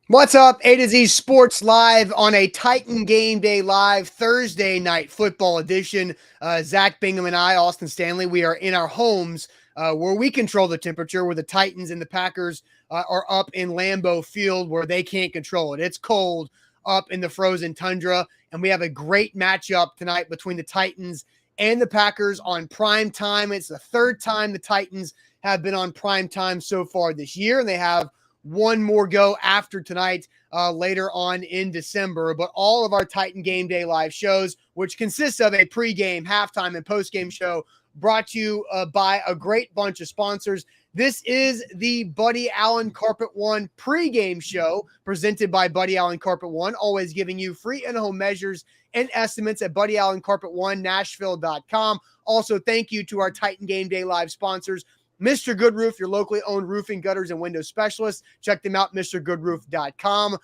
What's up? A to Z Sports Live on a Titan Game Day Live Thursday night football edition. Zach Bingham and I, Austin Stanley, we are in our homes where we control the temperature, where the Titans and the Packers are up in Lambeau Field where they can't control it. It's cold up in the frozen tundra, and we have a great matchup tonight between the Titans and the Packers on prime time. It's the third time the Titans have been on prime time so far this year, and they have one more go after tonight later on in December. But all of our Titan Game Day live shows, which consists of a pregame, halftime, and postgame show, brought to you by a great bunch of sponsors. This is the Buddy Allen Carpet One pregame show presented by Buddy Allen Carpet One, always giving you free in-home measures and estimates at Buddy Allen Carpet One, Nashville.com. Also, thank you to our Titan Game Day live sponsors, Mr. Good Roof, your locally owned roofing, gutters, and window specialist. Check them out, MrGoodRoof.com.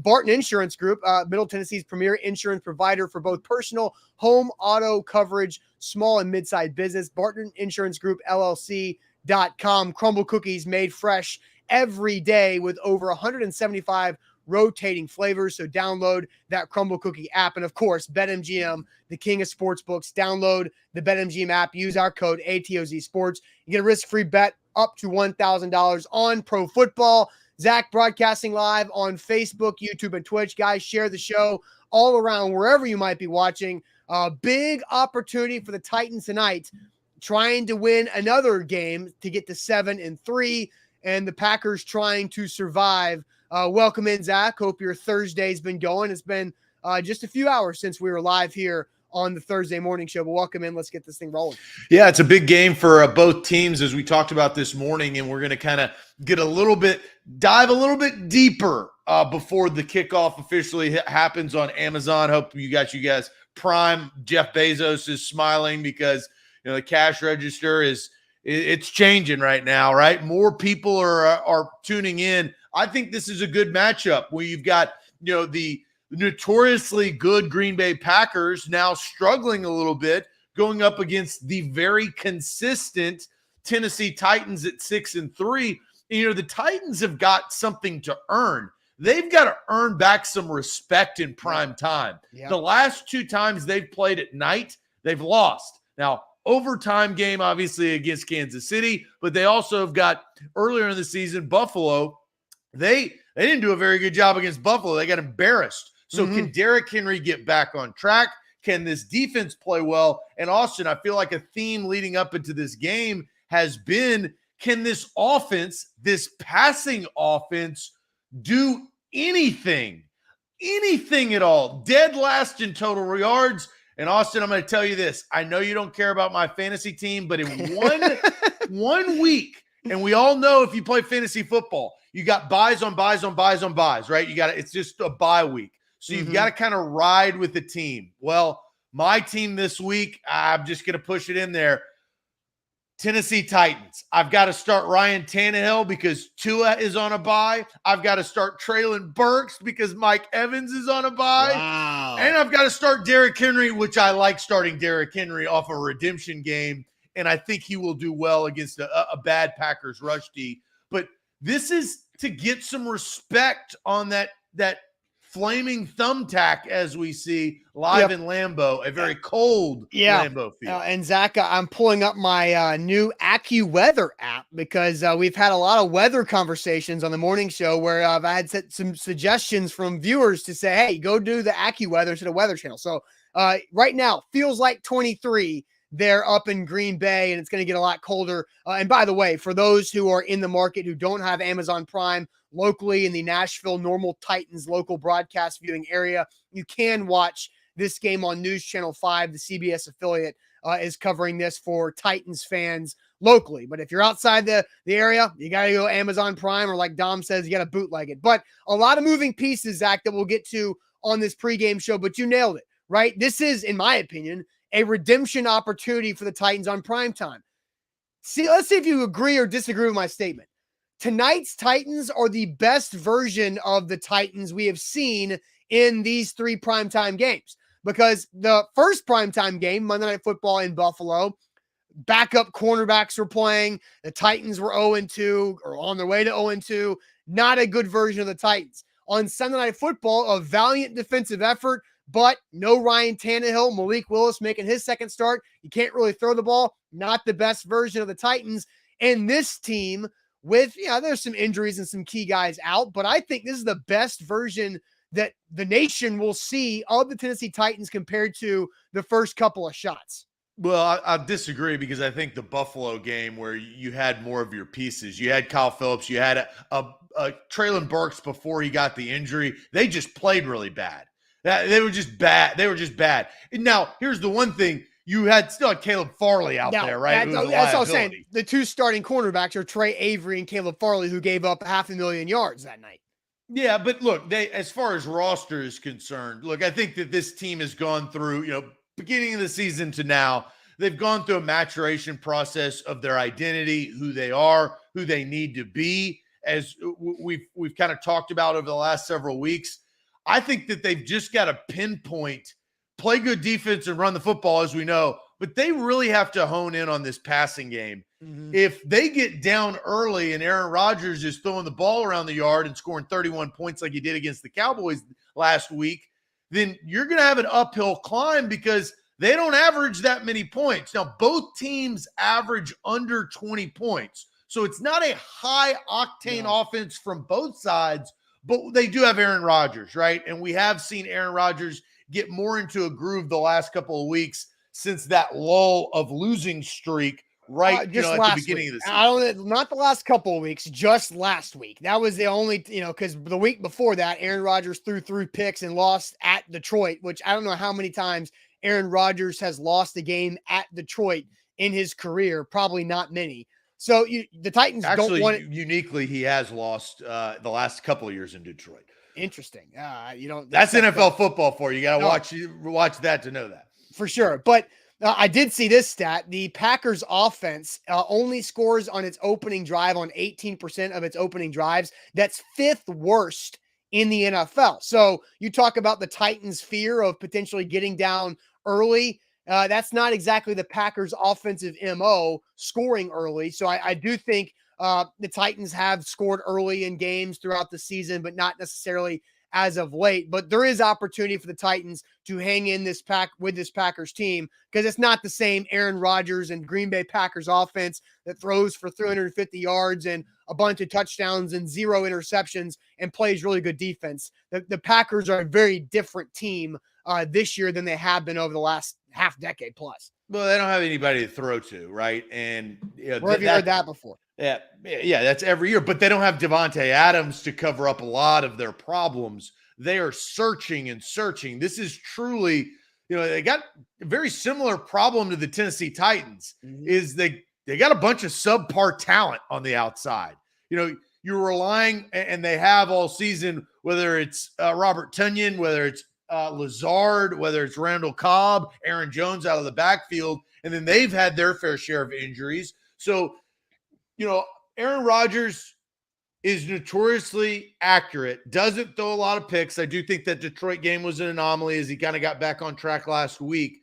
Barton Insurance Group, Middle Tennessee's premier insurance provider for both personal, home, auto coverage, small and mid-sized business. Barton Insurance Group, LLC.com. Crumble cookies made fresh every day with over 175 rotating flavors. So download that Crumble Cookie app. And of course, BetMGM, the king of sportsbooks. Download the BetMGM app. Use our code ATOZ Sports. You get a risk-free bet up to $1,000 on pro football. Zach broadcasting live on Facebook, YouTube, and Twitch. Guys, share the show all around wherever you might be watching. Big opportunity for the Titans tonight, trying to win another game to get to 7-3, and the Packers trying to survive. Welcome in, Zach. Hope your Thursday's been going. It's been just a few hours since we were live here on the Thursday morning show, but welcome in. Let's get this thing rolling. Yeah, it's a big game for both teams, as we talked about this morning, and we're going to kind of dive a little bit deeper before the kickoff officially happens on Amazon. Hope you guys Prime. Jeff Bezos is smiling because the cash register it's changing right now, right? More people are tuning in. I think this is a good matchup where you've got the notoriously good Green Bay Packers now struggling a little bit, going up against the very consistent Tennessee Titans at 6-3. The Titans have got something to earn. They've got to earn back some respect in prime time. Yeah. The last two times they've played at night, they've lost. Now, overtime game, obviously, against Kansas City, but they also have got earlier in the season, Buffalo. They didn't do a very good job against Buffalo. They got embarrassed. So can Derrick Henry get back on track? Can this defense play well? And Austin, I feel like a theme leading up into this game has been, can this offense, this passing offense, do anything at all? Dead last in total yards. And Austin, I'm going to tell you this. I know you don't care about my fantasy team, but in one week, and we all know if you play fantasy football, you got buys on buys on buys on buys, right? It's just a bye week. So you've got to kind of ride with the team. Well, my team this week, I'm just going to push it in there. Tennessee Titans. I've got to start Ryan Tannehill because Tua is on a bye. I've got to start Treylon Burks because Mike Evans is on a bye. Wow. And I've got to start Derrick Henry, which I like starting Derrick Henry off a redemption game. And I think he will do well against a bad Packers rush D. But this is to get some respect on that flaming thumbtack, as we see live in Lambeau, a very cold Lambeau field. And Zach, I'm pulling up my new AccuWeather app because we've had a lot of weather conversations on the morning show where I've had some suggestions from viewers to say, hey, go do the AccuWeather to the Weather Channel. So right now, feels like 23. They're up in Green Bay, and it's going to get a lot colder. And by the way, for those who are in the market who don't have Amazon Prime locally in the Nashville Normal Titans local broadcast viewing area, you can watch this game on News Channel 5. The CBS affiliate is covering this for Titans fans locally. But if you're outside the area, you got to go Amazon Prime, or like Dom says, you got to bootleg it. But a lot of moving pieces, Zach, that we'll get to on this pregame show. But you nailed it, right? This is, in my opinion, a redemption opportunity for the Titans on primetime. Let's see if you agree or disagree with my statement. Tonight's Titans are the best version of the Titans we have seen in these three primetime games. Because the first primetime game, Monday Night Football in Buffalo, backup cornerbacks were playing. The Titans were 0-2 or on their way to 0-2. Not a good version of the Titans. on Sunday Night Football, a valiant defensive effort, but no Ryan Tannehill. Malik Willis making his second start. You can't really throw the ball. Not the best version of the Titans. And this team with, there's some injuries and some key guys out, but I think this is the best version that the nation will see of the Tennessee Titans compared to the first couple of shots. Well, I disagree because I think the Buffalo game where you had more of your pieces, you had Kyle Phillips, you had a Traylon Burks before he got the injury. They just played really bad. They were just bad. And now, here's the one thing. You still had Caleb Farley out there, right? That's what I was saying. The two starting cornerbacks are Trey Avery and Caleb Farley, who gave up 500,000 yards that night. Yeah, but look, as far as roster is concerned, look, I think that this team has gone through, beginning of the season to now, they've gone through a maturation process of their identity, who they are, who they need to be, as we've kind of talked about over the last several weeks. I think that they've just got to pinpoint, play good defense and run the football, as we know, but they really have to hone in on this passing game. Mm-hmm. If they get down early and Aaron Rodgers is throwing the ball around the yard and scoring 31 points like he did against the Cowboys last week, then you're going to have an uphill climb because they don't average that many points. Now, both teams average under 20 points. So it's not a high-octane offense from both sides, but they do have Aaron Rodgers, right? And we have seen Aaron Rodgers get more into a groove the last couple of weeks since that lull of losing streak at the beginning of the season. Not the last couple of weeks, just last week. That was the only, because the week before that, Aaron Rodgers threw 3 picks and lost at Detroit, which I don't know how many times Aaron Rodgers has lost a game at Detroit in his career. Probably not many. So the Titans don't want it. Uniquely, he has lost the last couple of years in Detroit. Interesting. That's NFL football for you. You got to watch that to know that. For sure. But I did see this stat. The Packers offense only scores on its opening drive on 18% of its opening drives. That's 5th worst in the NFL. So you talk about the Titans' fear of potentially getting down early. That's not exactly the Packers' offensive MO, scoring early. So I do think the Titans have scored early in games throughout the season, but not necessarily as of late. But there is opportunity for the Titans to hang in this Packers team, because it's not the same Aaron Rodgers and Green Bay Packers offense that throws for 350 yards and a bunch of touchdowns and 0 interceptions and plays really good defense. The Packers are a very different team this year than they have been over the last half decade plus. Well, they don't have anybody to throw to, right? And where have you heard that before? Yeah, that's every year. But they don't have Devontae Adams to cover up a lot of their problems. They are searching and searching. This is truly, they got a very similar problem to the Tennessee Titans. Mm-hmm. Is they got a bunch of subpar talent on the outside. You're relying, and they have all season, whether it's Robert Tonyan, whether it's Lazard, whether it's Randall Cobb, Aaron Jones out of the backfield, and then they've had their fair share of injuries. So, Aaron Rodgers is notoriously accurate, doesn't throw a lot of picks. I do think that Detroit game was an anomaly as he kind of got back on track last week.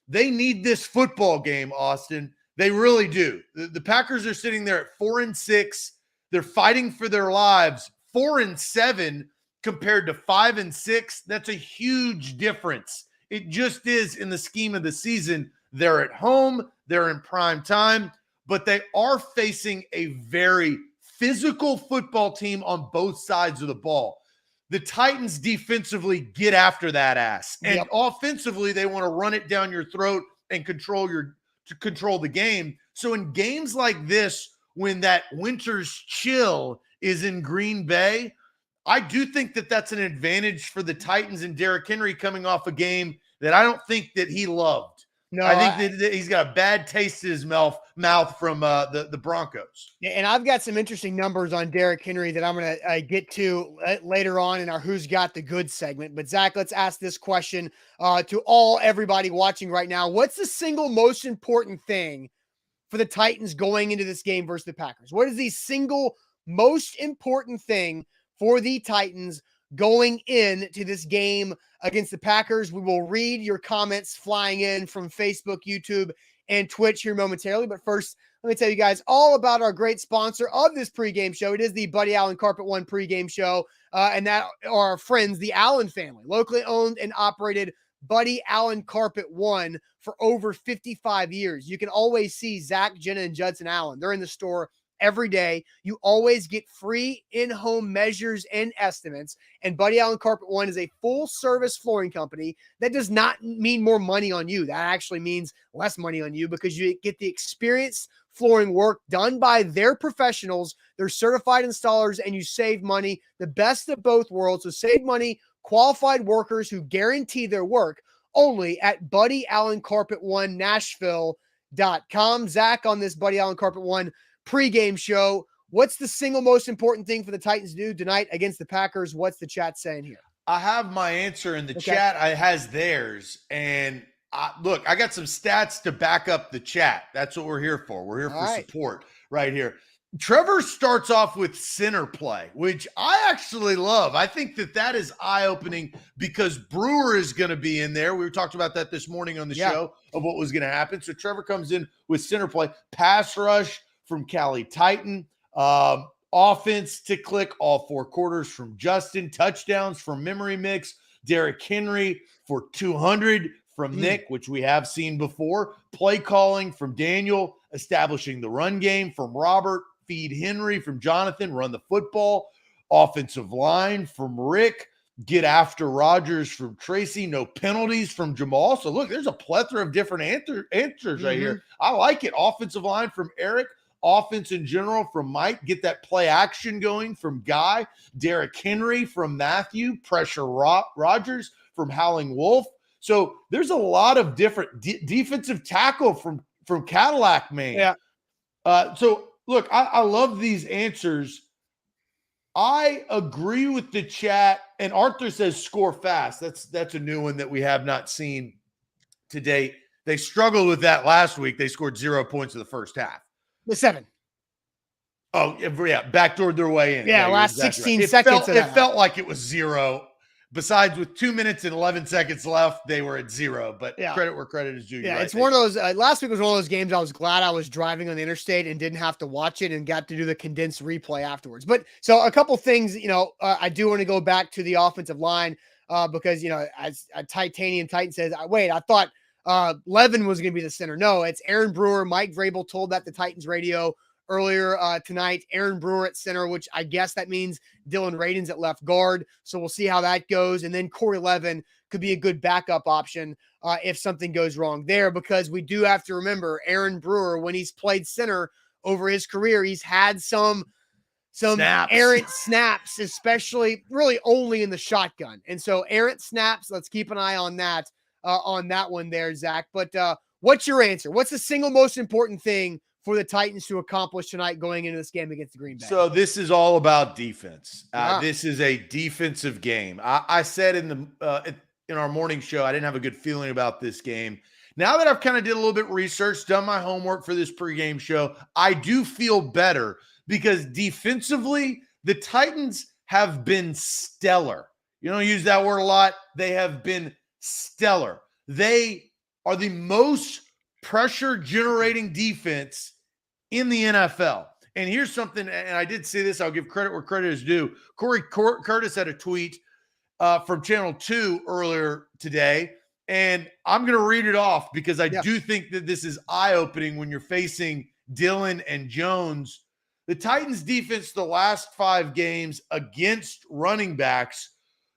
They need this football game, Austin. They really do. The Packers are sitting there at 4-6. They're fighting for their lives. 4-7 compared to 5-6. That's a huge difference. It just is in the scheme of the season. They're at home. They're in prime time. But they are facing a very physical football team on both sides of the ball. The Titans defensively get after that ass. And offensively, they want to run it down your throat and control the game. So in games like this, when that winter's chill is in Green Bay, I do think that that's an advantage for the Titans and Derrick Henry coming off a game that I don't think that he loved. No, I think that he's got a bad taste in his mouth from the Broncos. Yeah, and I've got some interesting numbers on Derrick Henry that I'm going to get to later on in our Who's Got the Good segment. But Zach, let's ask this question to everybody watching right now. What's the single most important thing for the Titans going into this game versus the Packers? What is the single most important thing for the Titans going into this game against the Packers? We will read your comments flying in from Facebook, YouTube, and Twitch here momentarily. But first, let me tell you guys all about our great sponsor of this pregame show. It is the Buddy Allen Carpet One pregame show, and that are our friends, the Allen family, locally owned and operated Buddy Allen Carpet One for over 55 years. You can always see Zach, Jenna, and Judson Allen. They're in the store every day. You always get free in-home measures and estimates. And Buddy Allen Carpet One is a full-service flooring company. That does not mean more money on you. That actually means less money on you because you get the experienced flooring work done by their professionals. They're certified installers, and you save money. The best of both worlds. So save money, qualified workers who guarantee their work only at Buddy Allen Carpet One Nashville.com. Zach, on this Buddy Allen Carpet One pregame show, what's the single most important thing for the Titans to do tonight against the Packers? What's the chat saying here? I have my answer in the chat. I has theirs. And look, I got some stats to back up the chat. That's what we're here for. We're here for support right here. Trevor starts off with center play, which I actually love. I think that is eye-opening because Brewer is going to be in there. We talked about that this morning on the show of what was going to happen. So Trevor comes in with center play, pass rush from Cali Titan, offense to click all 4 quarters from Justin, touchdowns from Memory Mix, Derrick Henry for 200 from Nick, which we have seen before, play calling from Daniel, establishing the run game from Robert, feed Henry from Jonathan, run the football, offensive line from Rick, get after Rodgers from Tracy, no penalties from Jamal. So look, there's a plethora of different answers right here. I like it. Offensive line from Eric, offense in general from Mike, get that play action going from Guy, Derrick Henry from Matthew, pressure Rodgers from Howling Wolf. So there's a lot of different defensive tackle from Cadillac, man. Yeah. So look, I love these answers. I agree with the chat, and Arthur says score fast. That's a new one that we have not seen to date. They struggled with that last week. They scored 0 points in the first half. The 7. Oh, yeah, backdoored their way in. Yeah, last exactly 16 seconds. It felt like it was 0. Besides, with 2 minutes and 11 seconds left, they were at 0. But credit where credit is due. Yeah, it's one of those. Last week was one of those games I was glad I was driving on the interstate and didn't have to watch it and got to do the condensed replay afterwards. But so a couple things, I do want to go back to the offensive line because, as a Titanium Titan says, wait, I thought Levin was going to be the center. No, it's Aaron Brewer. Mike Vrabel told that to Titans radio earlier tonight. Aaron Brewer at center, which I guess that means Dylan Radins at left guard. So we'll see how that goes. And then Corey Levin could be a good backup option if something goes wrong there, because we do have to remember Aaron Brewer, when he's played center over his career, he's had some errant snaps, especially really only in the shotgun. And so errant snaps, let's keep an eye on that one there, Zach. But what's your answer? What's the single most important thing for the Titans to accomplish tonight going into this game against the Green Bay? So this is all about defense. This is a defensive game. I said in our morning show, I didn't have a good feeling about this game. Now that I've kind of did a little bit of research, done my homework for this pregame show, I do feel better because defensively, the Titans have been stellar. You don't use that word a lot. They have been stellar. They are the most pressure-generating defense in the NFL. And here's something, and I did say this, I'll give credit where credit is due. Corey Curtis had a tweet from Channel 2 earlier today, and I'm going to read it off because I do think that this is eye-opening when you're facing Dillon and Jones. The Titans' defense the last 5 games against running backs,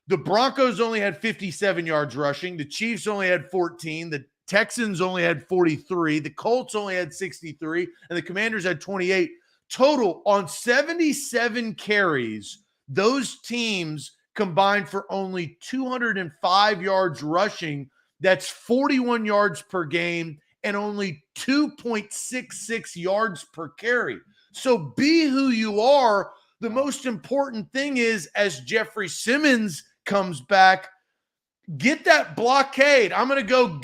the Broncos only had 57 yards rushing. The Chiefs only had 14. The Texans only had 43. The Colts only had 63. And the Commanders had 28. Total on 77 carries, those teams combined for only 205 yards rushing. That's 41 yards per game and only 2.66 yards per carry. So be who you are. The most important thing is, as Jeffrey Simmons comes back, get that blockade. I'm going to go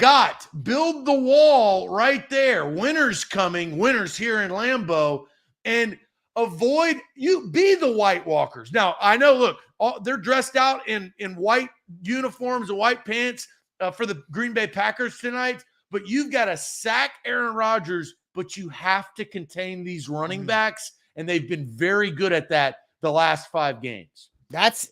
build the wall right there. Winter's coming. Winter's here in Lambeau. And be the White Walkers. Now, I know, look, they're dressed out in white uniforms and white pants for the Green Bay Packers tonight, but you've got to sack Aaron Rodgers but you have to contain these running backs, and they've been very good at that the last 5 games. That's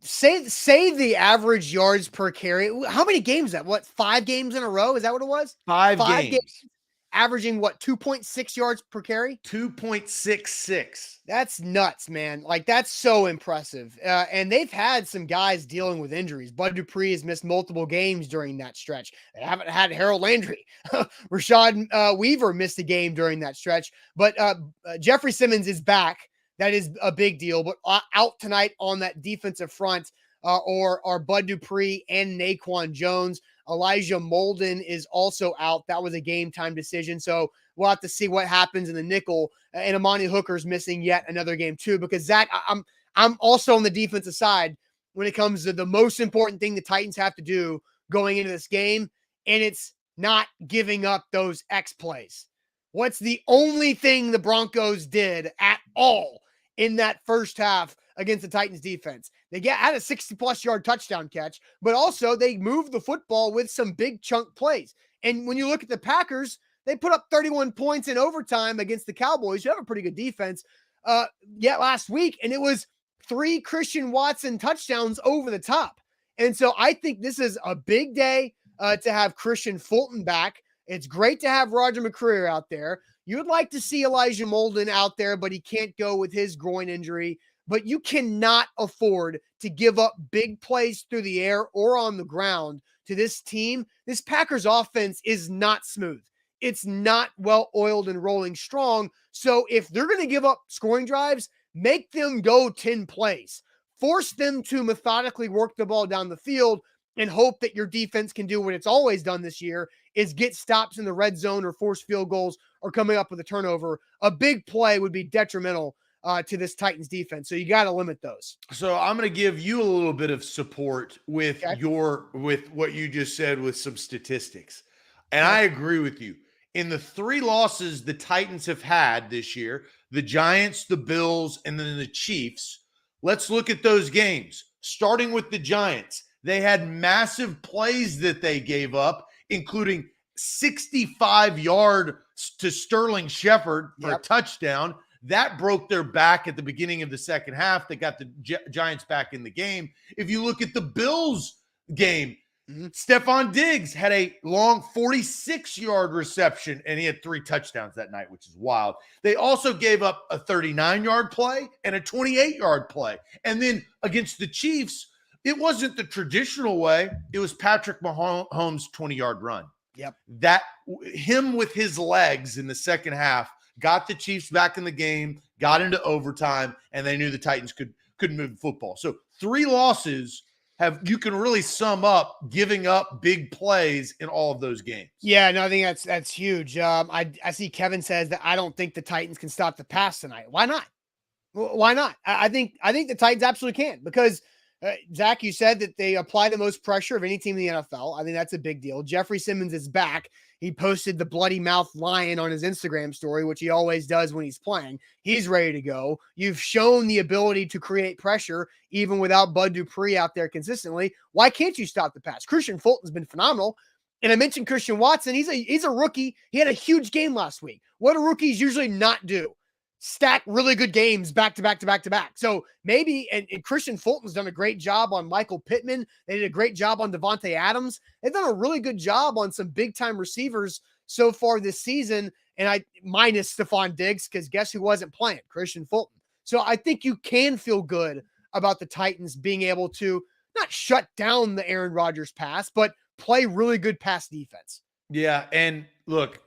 say the average yards per carry. How many games is that? What, 5 games in a row? Is that what it was? 5 games. Averaging what, 2.6 yards per carry? 2.66. That's nuts, man. Like, that's so impressive. And they've had some guys dealing with injuries. Bud Dupree has missed multiple games during that stretch. They haven't had Harold Landry. Rashad Weaver missed a game during that stretch. But Jeffrey Simmons is back. That is a big deal. But out tonight on that defensive front are Bud Dupree and Naquan Jones. Elijah Molden is also out. That was a game time decision. So we'll have to see what happens in the nickel. And Amani Hooker's missing yet another game too, because Zach, I'm also on the defensive side when it comes to the most important thing the Titans have to do going into this game. And it's not giving up those X plays. What's the only thing the Broncos did at all in that first half against the Titans defense? They had a 60-plus yard touchdown catch, but also they moved the football with some big chunk plays. And when you look at the Packers, they put up 31 points in overtime against the Cowboys, who have a pretty good defense, last week, and it was 3 Christian Watson touchdowns over the top. And so I think this is a big day to have Christian Fulton back. It's great to have Roger McCreary out there. You would like to see Elijah Molden out there, but he can't go with his groin injury. But you cannot afford to give up big plays through the air or on the ground to this team. This Packers offense is not smooth. It's not well-oiled and rolling strong. So if they're going to give up scoring drives, make them go 10 plays. Force them to methodically work the ball down the field and hope that your defense can do what it's always done this year, is get stops in the red zone or force field goals or coming up with a turnover. A big play would be detrimental to this Titans defense. So you got to limit those. So I'm going to give you a little bit of support with with what you just said with some statistics. And I agree with you. In the 3 losses the Titans have had this year, the Giants, the Bills, and then the Chiefs, let's look at those games. Starting with the Giants, they had massive plays that they gave up, including 65 yard to Sterling Shepard for a touchdown. That broke their back at the beginning of the second half. They got the Giants back in the game. If you look at the Bills game, Stephon Diggs had a long 46-yard reception, and he had 3 touchdowns that night, which is wild. They also gave up a 39-yard play and a 28-yard play. And then against the Chiefs, it wasn't the traditional way. It was Patrick Mahomes' 20-yard run. That him with his legs in the second half got the Chiefs back in the game, got into overtime, and they knew the Titans couldn't move the football. So 3 losses you can really sum up giving up big plays in all of those games. Yeah, no, I think that's huge. I see Kevin says that I don't think the Titans can stop the pass tonight. Why not? Why not? I think the Titans absolutely can, because Zach, you said that they apply the most pressure of any team in the NFL. I think that's a big deal. Jeffrey Simmons is back. He posted the bloody mouth lion on his Instagram story, which he always does when he's playing. He's ready to go. You've shown the ability to create pressure even without Bud Dupree out there consistently. Why can't you stop the pass? Christian Fulton's been phenomenal. And I mentioned Christian Watson. He's a rookie. He had a huge game last week. What do rookies usually not do? Stack really good games back to back to back to back. So maybe, and Christian Fulton's done a great job on Michael Pittman. They did a great job on Devontae Adams. They've done a really good job on some big time receivers so far this season. And minus Stephon Diggs, because guess who wasn't playing? Christian Fulton. So I think you can feel good about the Titans being able to not shut down the Aaron Rodgers pass, but play really good pass defense. Yeah. And look,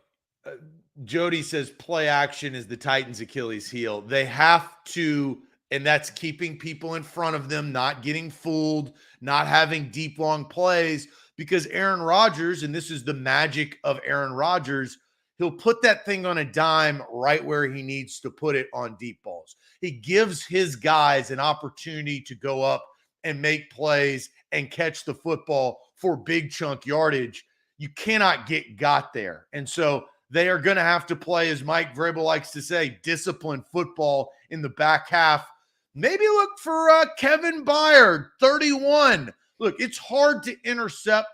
Jody says play action is the Titans' Achilles heel. They have to, and that's keeping people in front of them, not getting fooled, not having deep, long plays, because Aaron Rodgers, and this is the magic of Aaron Rodgers, he'll put that thing on a dime right where he needs to put it on deep balls. He gives his guys an opportunity to go up and make plays and catch the football for big chunk yardage. You cannot get got there. And so they are going to have to play, as Mike Vrabel likes to say, disciplined football in the back half. Maybe look for Kevin Byard, 31. Look, it's hard to intercept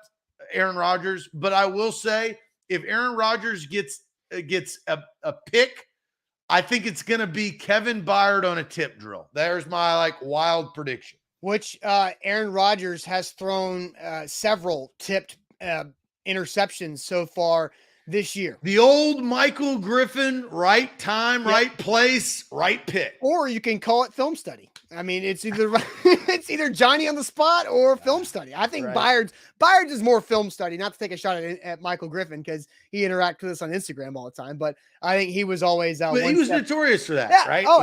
Aaron Rodgers, but I will say if Aaron Rodgers gets gets a pick, I think it's going to be Kevin Byard on a tip drill. There's my wild prediction. Which Aaron Rodgers has thrown several tipped interceptions so far this year. The old Michael Griffin, right time, right place, right pick. Or you can call it film study. I mean, it's either Johnny on the spot or film study. I think Byard's is more film study, not to take a shot at Michael Griffin because he interacts with us on Instagram all the time. But I think he was always he was notorious for that, right? Oh,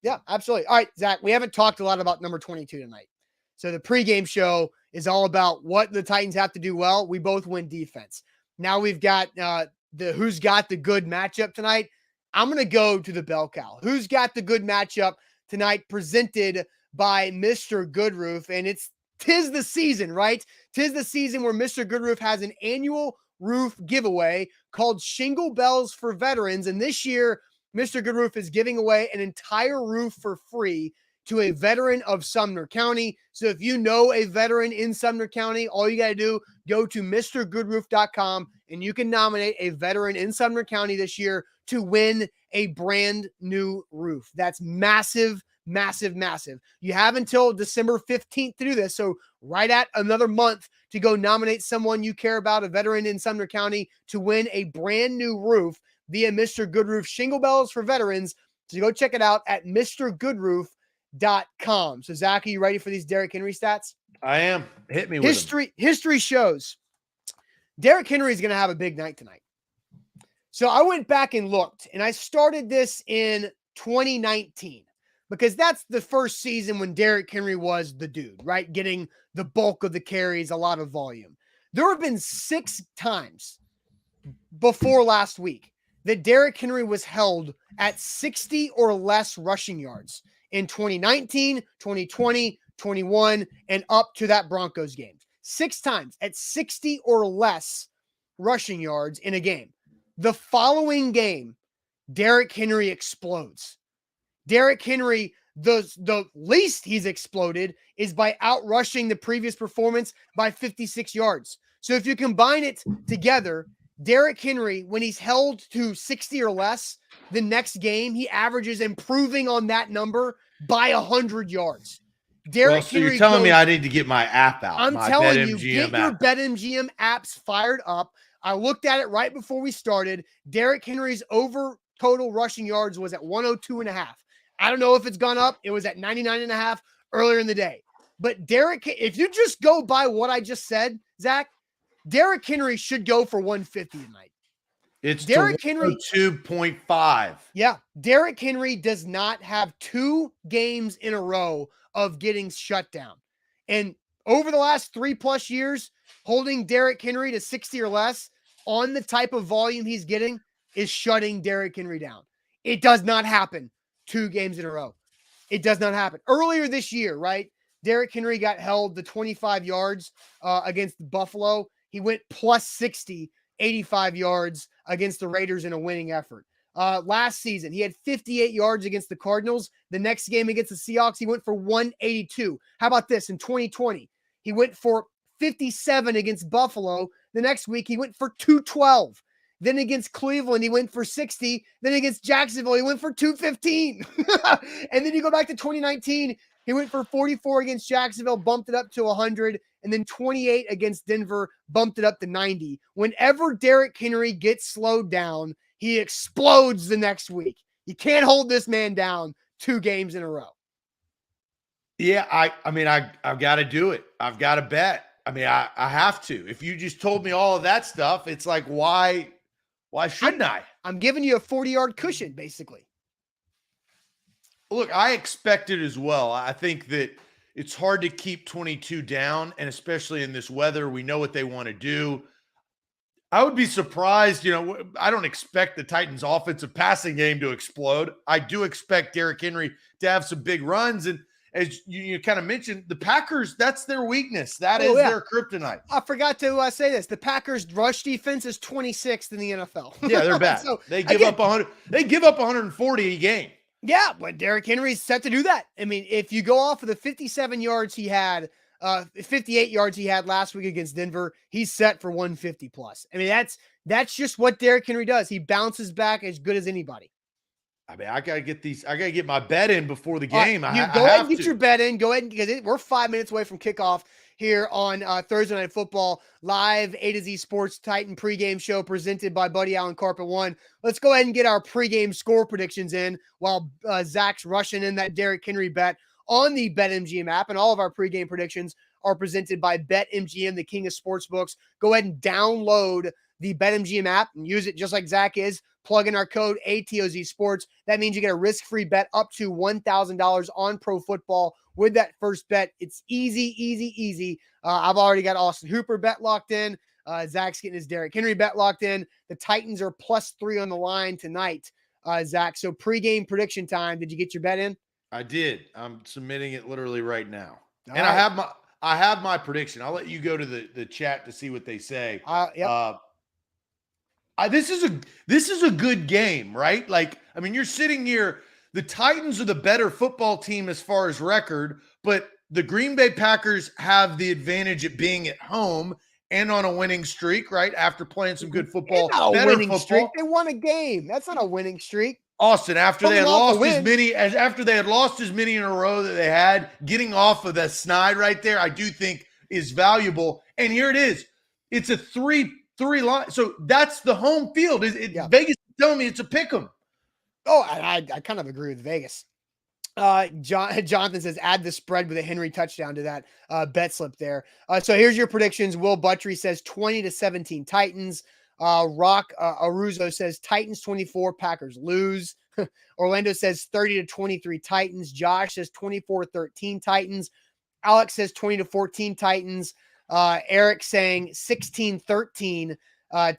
yeah, absolutely. All right, Zach, we haven't talked a lot about number 22 tonight. So the pregame show is all about what the Titans have to do well. We both win defense. Now we've got the who's got the good matchup tonight. I'm going to go to the bell cow. Who's got the good matchup tonight, presented by Mr. Goodroof. And tis the season, right? Tis the season where Mr. Goodroof has an annual roof giveaway called Shingle Bells for Veterans. And this year, Mr. Goodroof is giving away an entire roof for free to a veteran of Sumner County. So if you know a veteran in Sumner County, all you got to do, go to MrGoodroof.com and you can nominate a veteran in Sumner County this year to win a brand new roof. That's massive, massive, massive. You have until December 15th to do this. So right at another month to go nominate someone you care about, a veteran in Sumner County, to win a brand new roof via Mr. Goodroof Shingle Bells for Veterans. So go check it out at MrGoodroof.com. So Zach, are you ready for these Derrick Henry stats? I am. Hit me with them. History shows Derrick Henry is going to have a big night tonight. So I went back and looked, and I started this in 2019 because that's the first season when Derrick Henry was the dude, right? Getting the bulk of the carries, a lot of volume. There have been 6 times before last week that Derrick Henry was held at 60 or less rushing yards in 2019, 2020, 21, and up to that Broncos game. 6 times at 60 or less rushing yards in a game. The following game, Derrick Henry explodes. Derrick Henry, the least he's exploded is by outrushing the previous performance by 56 yards. So if you combine it together, Derrick Henry, when he's held to 60 or less, the next game, he averages improving on that number by 100 yards. Derrick Henry, you're telling me I need to get my app out. I'm telling you, get your BetMGM apps fired up. I looked at it right before we started. Derrick Henry's over total rushing yards was at 102.5. I don't know if it's gone up. It was at 99.5 earlier in the day. But if you just go by what I just said, Zach, Derrick Henry should go for 150 tonight. It's Derrick Henry 2.5. Yeah. Derrick Henry does not have 2 games in a row of getting shut down. And over the last 3+ years, holding Derrick Henry to 60 or less on the type of volume he's getting is shutting Derrick Henry down. It does not happen 2 games in a row. It does not happen. Earlier this year, right? Derrick Henry got held to 25 yards against Buffalo. He went plus 60, 85 yards against the Raiders in a winning effort. Last season, he had 58 yards against the Cardinals. The next game against the Seahawks, he went for 182. How about this? In 2020, he went for 57 against Buffalo. The next week, he went for 212. Then against Cleveland, he went for 60. Then against Jacksonville, he went for 215. And then you go back to 2019, he went for 44 against Jacksonville, bumped it up to 100. And then 28 against Denver, bumped it up to 90. Whenever Derrick Henry gets slowed down, he explodes the next week. You can't hold this man down 2 games in a row. Yeah, I've got to do it. I've got to bet. I have to. If you just told me all of that stuff, it's like, why shouldn't I? I'm giving you a 40-yard cushion, basically. Look, I expect it as well. I think that it's hard to keep 22 down, and especially in this weather, we know what they want to do. I would be surprised, I don't expect the Titans' offensive passing game to explode. I do expect Derrick Henry to have some big runs, and as you kind of mentioned, the Packers, that's their weakness. That is their kryptonite. I forgot to say this. The Packers' rush defense is 26th in the NFL. Yeah, they're bad. So, they give up 100. They give up 140 a game. Yeah, but Derrick Henry's set to do that. If you go off of the 57 yards he had, 58 yards he had last week against Denver, he's set for 150 plus. That's just what Derrick Henry does. He bounces back as good as anybody. I mean, I gotta get my bet in before the game. You I go ahead and have get to. your bet in. Go ahead because we're 5 minutes away from kickoff here on Thursday Night Football, live A to Z Sports Titan pregame show presented by Buddy Allen Carpet One. Let's go ahead and get our pregame score predictions in while Zach's rushing in that Derrick Henry bet on the BetMGM app. And all of our pregame predictions are presented by BetMGM, the king of sportsbooks. Go ahead and download the BetMGM app and use it just like Zach is. Plug in our code ATOZ Sports. That means you get a risk-free bet up to $1,000 on pro football with that first bet. It's easy, easy, easy. I've already got Austin Hooper bet locked in. Zach's getting his Derrick Henry bet locked in. The Titans are +3 on the line tonight, Zach. So pregame prediction time. Did you get your bet in? I did. I'm submitting it literally right now. All and right. I have my prediction. I'll let you go to the chat to see what they say. Yep. This is a good game, right? Like, I mean, you're sitting here. The Titans are the better football team as far as record, but the Green Bay Packers have the advantage at being at home and on a winning streak, right? After playing some good football, It's not a better winning football. streak. They won a game. That's not a winning streak. Austin, after they had lost as many in a row that they had, getting off of that snide right there, I do think is valuable. And here it is. It's a three line. So that's the home field. Vegas is telling me it's a pick 'em. Oh, I kind of agree with Vegas. Jonathan says add the spread with a Henry touchdown to that bet slip there. So here's your predictions. Will Buttrey says 20-17 Titans. Rock Aruzo says Titans 24, Packers lose. Orlando says 30-23 Titans. Josh says 24-13 Titans. Alex says 20-14 Titans. Eric saying 16-13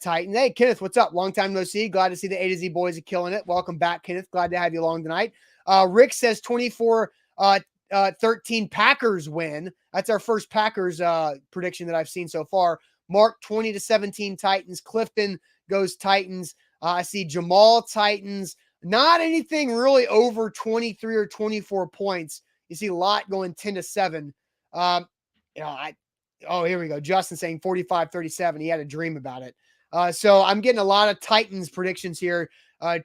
Titans. Hey, Kenneth, what's up? Long time no see. Glad to see the A to Z boys are killing it. Welcome back, Kenneth. Glad to have you along tonight. Rick says 24-13 Packers win. That's our first Packers prediction that I've seen so far. Mark 20-17 Titans. Clifton goes Titans. I see Jamal Titans. Not anything really over 23 or 24 points. You see a lot going 10-7. Here we go. Justin saying 45-37. He had a dream about it. So I'm getting a lot of Titans predictions here.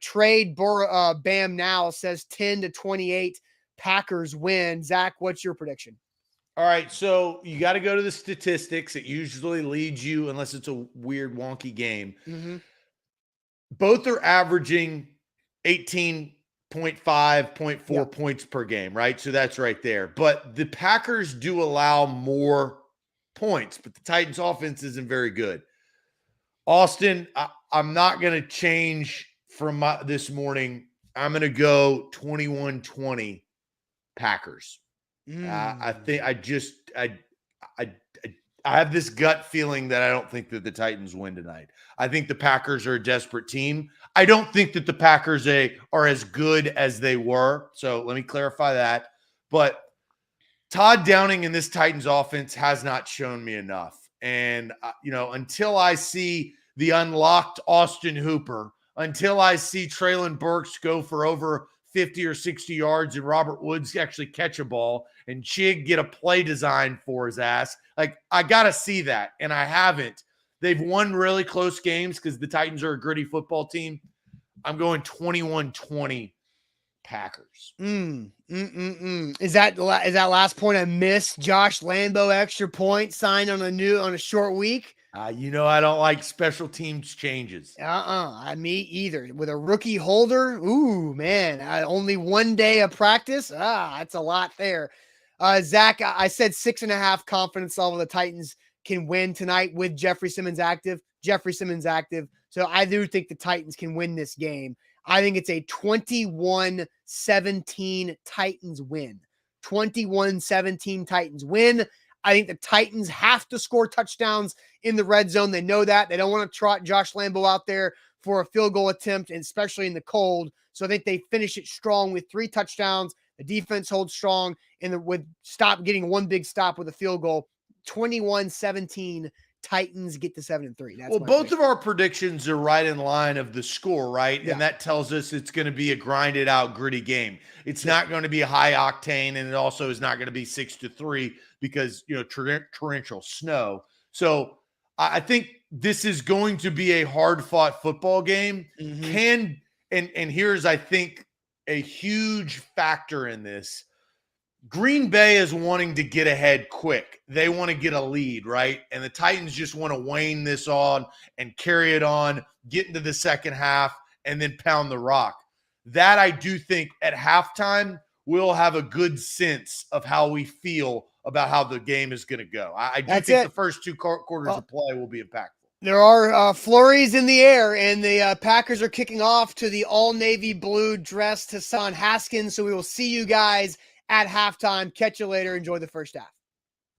Trade Bam now says 10-28 Packers win. Zach, what's your prediction? All right, so you got to go to the statistics. It usually leads you, unless it's a weird, wonky game. Mm-hmm. Both are averaging 18.5, 0.4 points per game, right? So that's right there. But the Packers do allow more points, but the Titans' offense isn't very good. Austin, I'm not going to change from this morning. I'm going to go 21-20 Packers. I think I have this gut feeling that I don't think that the Titans win tonight. I think the Packers are a desperate team. I don't think that the Packers are as good as they were. So let me clarify that. But Todd Downing in this Titans offense has not shown me enough. And, until I see the unlocked Austin Hooper, until I see Treylon Burks go for over 50 or 60 yards and Robert Woods actually catch a ball and Chig get a play design for his ass. Like, I got to see that, and I haven't. They've won really close games because the Titans are a gritty football team. I'm going 21-20 Packers. Is that last point I missed? Josh Lambo extra point signed on a short week? I don't like special teams changes. Me either. With a rookie holder, ooh, man, only 1 day of practice. That's a lot there. Zach, I said 6.5 confidence level the Titans can win tonight with Jeffrey Simmons active. So I do think the Titans can win this game. I think it's a 21-17 Titans win. 21-17 Titans win. I think the Titans have to score touchdowns in the red zone. They know that. They don't want to trot Josh Lambo out there for a field goal attempt, and especially in the cold. So I think they finish it strong with 3 touchdowns. The defense holds strong and with getting one big stop with a field goal. 21-17 Titans get to 7-3. Both of our predictions are right in line of the score, right? Yeah. And that tells us it's going to be a grinded out, gritty game. It's not going to be high octane, and it also is not going to be 6-3 because, torrential snow. So I think this is going to be a hard-fought football game. Mhm. And here's, I think, a huge factor in this. Green Bay is wanting to get ahead quick. They want to get a lead, right? And the Titans just want to wane this on and carry it on, get into the second half, and then pound the rock. That I do think at halftime, we'll have a good sense of how we feel about how the game is going to go. I do That's think it. the first two quarters of play will be impactful. There are flurries in the air, and the Packers are kicking off to the all-navy blue dress to Hassan Haskins. So we will see you guys at halftime. Catch you later. Enjoy the first half.